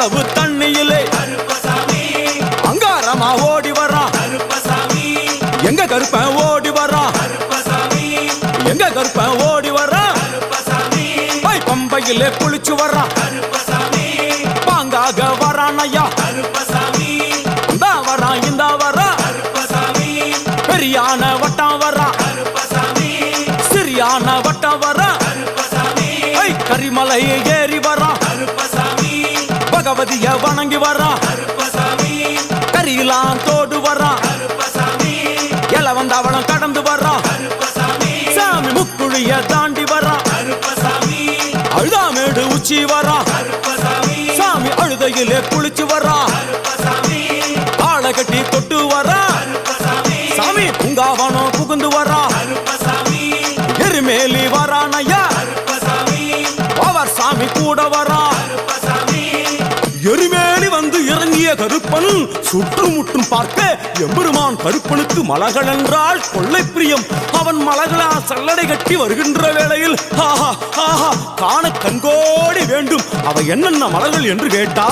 அவ்வளவு தண்ணியிலே அங்காரமா ஓடி வரான் எங்க கருப்பன் ஓடி வரான் எங்க கருப்பன் ஓடி வரான் பம்பையிலே குளிச்சு வரான் பாங்காக வரான் ஐயா இந்தா வரான் இந்த வரான் பெரியான வட்டம் வரான் சிறியான வட்டம் வரான் கரிமலை ஏறி வரான் பகவதிய வணங்கி வரான் கரியெல்லாம் தோடு வரான் எல வந்தவளம் கடந்து வரான் சாமி முக்குழிய தாண்டி வரான் அழுதாமேடு உச்சி வரான் சாமி அழுதையிலே குளிச்சு வரான் ஆளை கட்டி தொட்டு வரான் சாமி பூங்காவனம் புகுந்து வரான் எருமேலி வரான் ஐயா அவர் சாமி கூட வரான் எருமேலி வந்து இறங்கிய கருப்பன் சுற்றுமுற்றும் பார்க்க எம்பெருமான் கருப்பனுக்கு மலகள் என்றால் கொள்ளை பிரியம். அவன் மலகளா சல்லடை கட்டி வருகின்ற வேளையில் ஆஹா ஆஹா காண கண்கோடி வேண்டும். அவை என்னென்ன மலர்கள் என்று கேட்டா